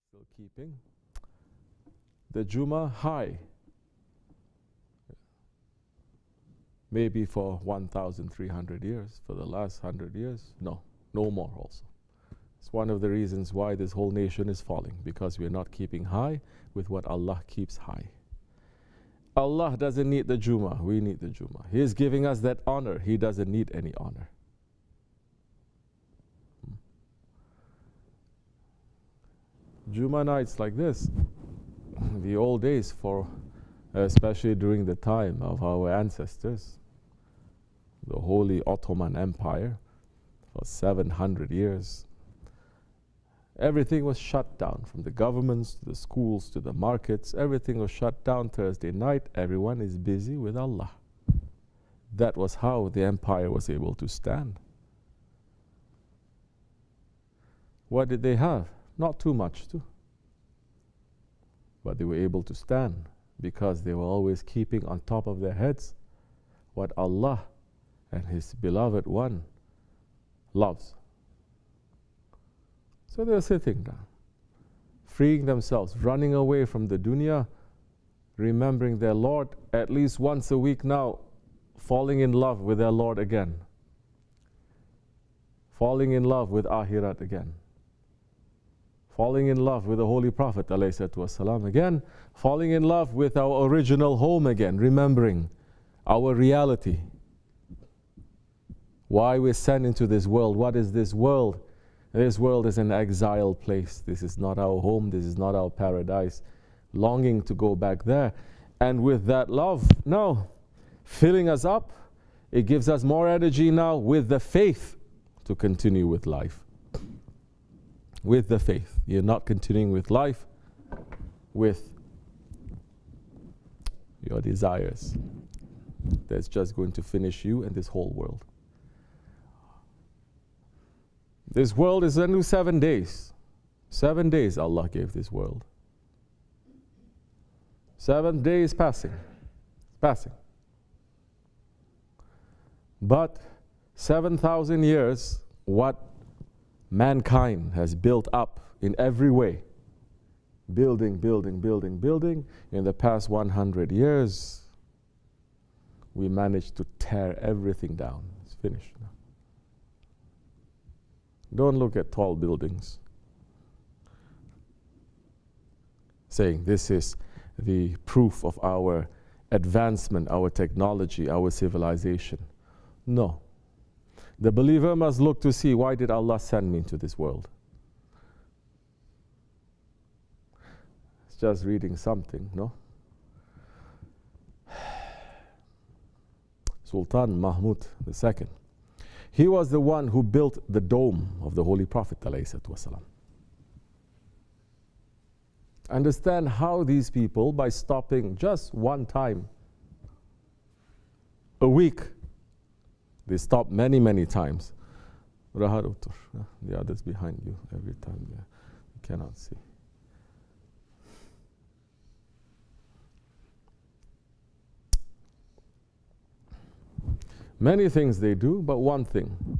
Still keeping the Jummah high. Maybe for 1,300 years, for the last 100 years, no more also. It's one of the reasons why this whole nation is falling, because we're not keeping high with what Allah keeps high. Allah doesn't need the Jummah, we need the Jummah. He is giving us that honor, He doesn't need any honor. Jummah nights like this, the old days, especially during the time of our ancestors, the Holy Ottoman Empire, for 700 years, everything was shut down, from the governments to the schools to the markets. Everything was shut down Thursday night. Everyone is busy with Allah. That was how the empire was able to stand. What did they have? Not too much too. But they were able to stand because they were always keeping on top of their heads what Allah and His beloved one loves. So they were sitting down, freeing themselves, running away from the dunya, remembering their Lord at least once a week now, falling in love with their Lord again, falling in love with Akhirat again, falling in love with the Holy Prophet ﷺ again, falling in love with our original home again, remembering our reality, why we're sent into this world. What is this world? This world is an exile place. This is not our home. This is not our paradise. Longing to go back there. And with that love now filling us up, it gives us more energy now with the faith to continue with life. With the faith. You're not continuing with life with your desires. That's just going to finish you and this whole world. This world is only 7 days. 7 days Allah gave this world. 7 days passing. But 7,000 years, what mankind has built up in every way. Building. In the past 100 years, we managed to tear everything down. It's finished now. Don't look at tall buildings, saying this is the proof of our advancement, our technology, our civilization. No. The believer must look to see, why did Allah send me into this world? It's just reading something, no? Sultan Mahmud II. He was the one who built the dome of the Holy Prophet ﷺ. Understand how these people, by stopping just one time a week, they stop many times. The others behind you, every time you cannot see. Many things they do, but one thing,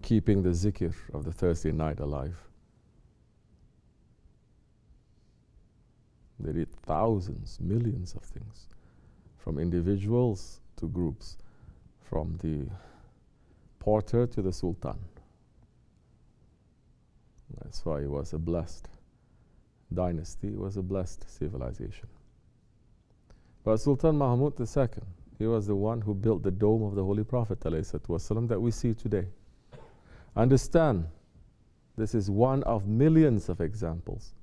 keeping the zikr of the Thursday night alive. They did thousands, millions of things, from individuals to groups, from the porter to the sultan. That's why it was a blessed dynasty, it was a blessed civilization. But Sultan Mahmud II, he was the one who built the dome of the Holy Prophet ﷺ that we see today. Understand, this is one of millions of examples.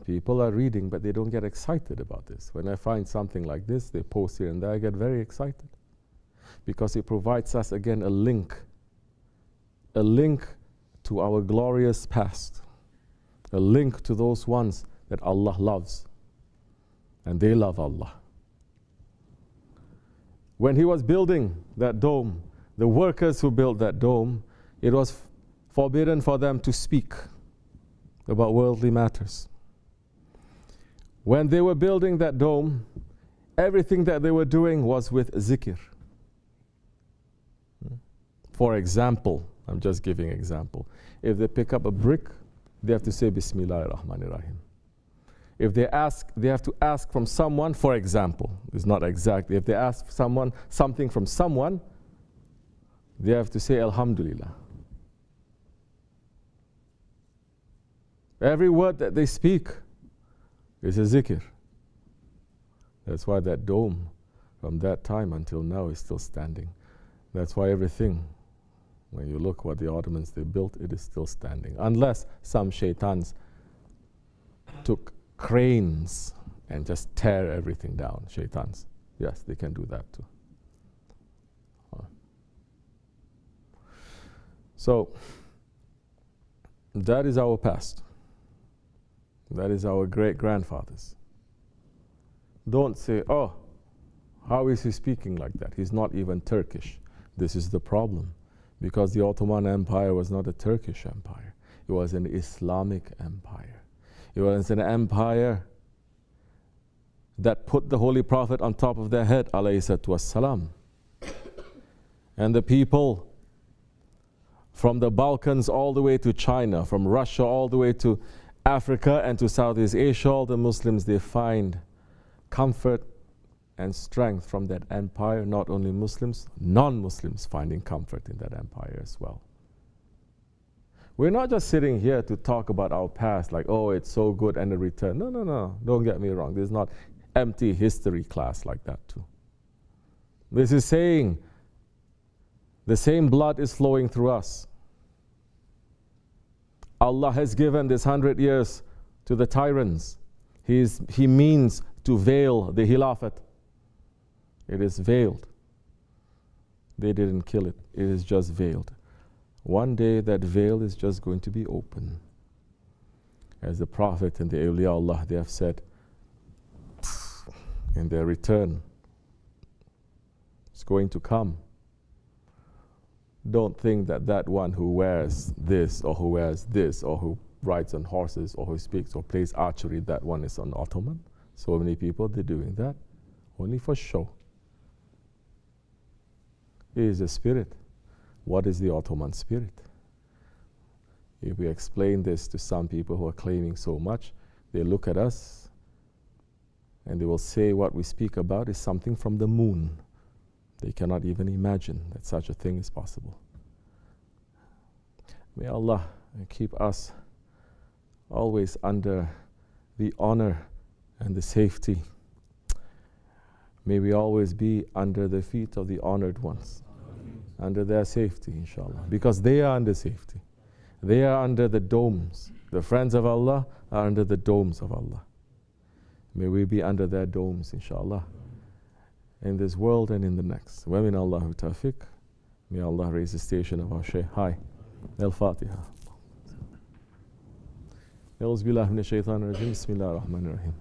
People are reading, but they don't get excited about this. When I find something like this, they post here and there, I get very excited. Because it provides us again a link to our glorious past, a link to those ones that Allah loves, and they love Allah. When he was building that dome, the workers who built that dome, it was forbidden for them to speak about worldly matters. When they were building that dome, everything that they were doing was with zikr. For example, I'm just giving an example. If they pick up a brick, they have to say Bismillahir Rahmanir Rahim. If they have to ask from someone, for example, it's not exact. If they ask something from someone, they have to say Alhamdulillah. Every word that they speak is a zikr. That's why that dome from that time until now is still standing. That's why everything, when you look what the Ottomans they built, it is still standing. Unless some shaitans took cranes and just tear everything down. Shaitans, yes, they can do that too. So, that is our past. That is our great-grandfathers. Don't say, oh, how is he speaking like that? He's not even Turkish. This is the problem. Because the Ottoman Empire was not a Turkish empire. It was an Islamic empire. It was an empire that put the Holy Prophet on top of their head, alayhi salatu wassalam. And the people from the Balkans all the way to China, from Russia all the way to Africa and to Southeast Asia, all the Muslims, they find comfort and strength from that empire. Not only Muslims, non-Muslims finding comfort in that empire as well. We're not just sitting here to talk about our past, like, oh, it's so good and a return. No, no, no, don't get me wrong. This is not empty history class like that too. This is saying the same blood is flowing through us. Allah has given this 100 years to the tyrants. He means to veil the Khilafat. It is veiled. They didn't kill it. It is just veiled. One day that veil is just going to be open. As the Prophet and the awliya Allah, they have said, in their return, it's going to come. Don't think that that one who wears this or who wears this or who rides on horses or who speaks or plays archery, that one is an Ottoman. So many people, they're doing that only for show. It is a spirit. What is the Ottoman spirit? If we explain this to some people who are claiming so much, they look at us and they will say what we speak about is something from the moon. They cannot even imagine that such a thing is possible. May Allah keep us always under the honor and the safety. May we always be under the feet of the honored ones, under their safety, inshallah, because they are under safety. They are under the domes. The friends of Allah are under the domes of Allah. May we be under their domes, inshallah, in this world and in the next. Wa min Allahu tawfiq. May Allah raise the station of our Shaykh high. Al-Fatiha. A'udhu billahi minash shaitanir rajim. Bismillahir rahmanir rahim.